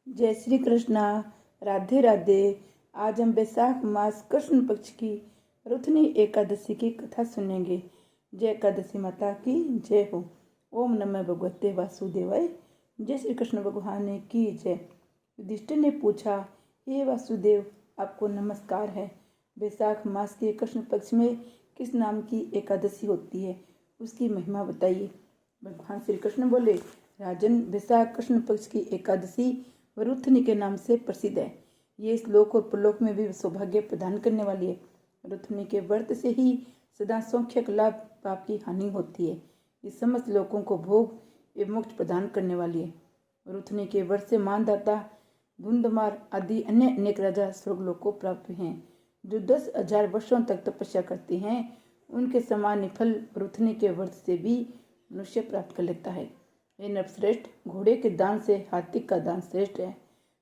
जय श्री कृष्णा। राधे राधे। आज हम बैसाख मास कृष्ण पक्ष की रुथनी एकादशी की कथा सुनेंगे। जय एकादशी माता की जय हो। ओम नमः भगवते वासुदेवाय। जय श्री कृष्ण भगवान की जय। युधिष्ठिर ने पूछा, हे वासुदेव, आपको नमस्कार है। बैसाख मास के कृष्ण पक्ष में किस नाम की एकादशी होती है, उसकी महिमा बताइए। भगवान श्री कृष्ण बोले, राजन, बैसाख कृष्ण पक्ष की एकादशी वरुथनी के नाम से प्रसिद्ध है। ये इस लोक और परलोक में भी सौभाग्य प्रदान करने वाली है। रुथनी के व्रत से ही सदा सौख्यक लाभ, पाप की हानि होती है। ये समस्त लोगों को भोग एवं मोक्ष प्रदान करने वाली है। रुथनी के व्रत से मानदाता, धुंधमार आदि अन्य अनेक राजा स्वर्गलोक को प्राप्त हुए हैं। जो 10,000 वर्षों तक तपस्या करते हैं, उनके समान फल रुथनी के व्रत से भी मनुष्य प्राप्त कर लेता है। हे नरश्रेष्ठ, घोड़े के दान से हाथी का दान श्रेष्ठ है।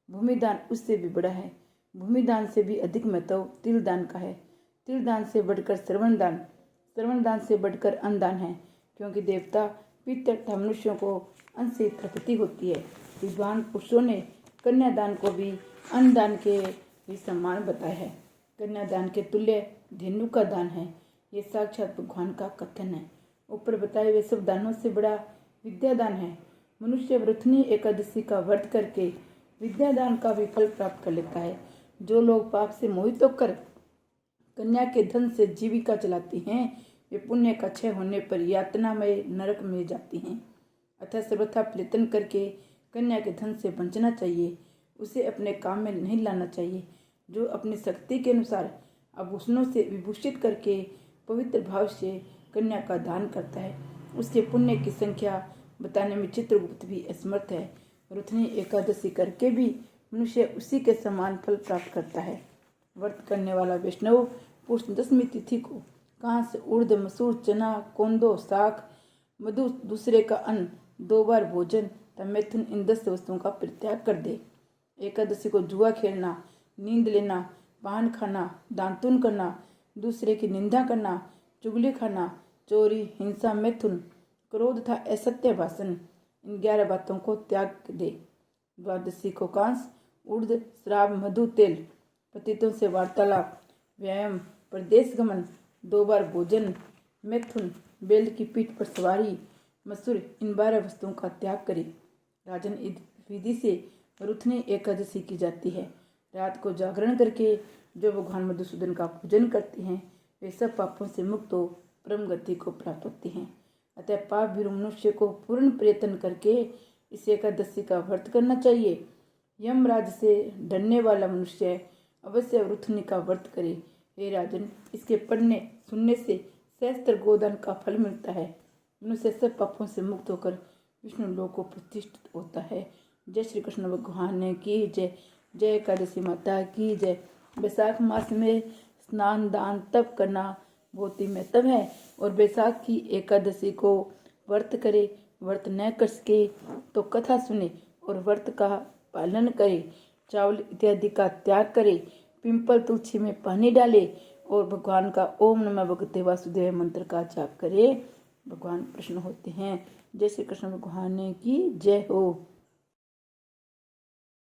भूमि दान उससे भी बड़ा है। भूमि दान से भी अधिक महत्व तिल दान का है। तिल दान से बढ़कर श्रवण दान से बढ़कर अन्न दान है, क्योंकि देवता, पितर तथा मनुष्यों को अन्न से तृप्ति होती है। विद्वान पुरुषों ने कन्यादान को भी अन्न दान के भी समान बताया है। कन्यादान के तुल्य धेनु का दान है। ये साक्षात भगवान का कथन है। ऊपर बताए हुए सब दानों से बड़ा विद्यादान है। मनुष्य वृथनी एकादशी का व्रत करके विद्यादान का भी फल प्राप्त कर लेता है। जो लोग पाप से मोहित होकर कन्या के धन से जीविका चलाती हैं, वे पुण्य का क्षय होने पर यातनामय नरक में जाती हैं। अतः सर्वथा प्रयत्न करके कन्या के धन से बचना चाहिए। उसे अपने काम में नहीं लाना चाहिए। जो अपनी शक्ति के अनुसार आभूषणों से विभूषित करके पवित्र भाव से कन्या का दान करता है, उसके पुण्य की संख्या बताने में चित्रगुप्त भी असमर्थ है। रुथनी एकादशी करके भी मनुष्य उसी के समान फल प्राप्त करता है। व्रत करने वाला वैष्णव पुरुष दशमी तिथि को कांस, उर्द, मसूर, चना, कोंदो, साग, मधु, दूसरे का अन्न, 2 बार भोजन तथा मैथुन, इन 10 वस्तुओं का परित्याग कर दे। एकादशी को जुआ खेलना, नींद लेना, पान खाना, दांतुन करना, दूसरे की निंदा करना, चुगली खाना, चोरी, हिंसा, मैथुन, क्रोध तथा असत्य भाषण, इन 11 बातों को त्याग दे। द्वादशी को कांस, उर्द, श्राव, मधु, तेल, पतितों से वार्तालाप, व्यायाम, प्रदेश गमन, 2 बार भोजन, मैथुन, बैल की पीठ पर सवारी, मसूर, इन 12 वस्तुओं का त्याग करे। राजन, इस विधि से रुथनी एकादशी की जाती है। रात को जागरण करके जो भगवान मधुसूदन का पूजन करते हैं, वे सब पापों से मुक्त हो परम गति को प्राप्त होते हैं। अतः पाप भीरु मनुष्य को पूर्ण प्रयत्न करके इस एकादशी का व्रत करना चाहिए। यमराज से डरने वाला मनुष्य अवश्य रुथनी का व्रत करे। हे राजन, इसके पढ़ने सुनने से सहस्त्र गोदान का फल मिलता है। मनुष्य सब पापों से मुक्त होकर विष्णु लोक को प्रतिष्ठित होता है। जय श्री कृष्ण भगवान की जय। जय एकादशी माता की जय। बैसाख मास में स्नान, दान, तप करना बहुत ही महत्व है और बैसाख की एकादशी को व्रत करे। व्रत न कर सके तो कथा सुने और व्रत का पालन करे। चावल इत्यादि का त्याग करे। पिंपल, तुलसी में पानी डाले और भगवान का ओम नमः भगवते वासुदेव मंत्र का जाप करे। भगवान प्रसन्न होते हैं। जय श्री कृष्ण भगवान की जय हो।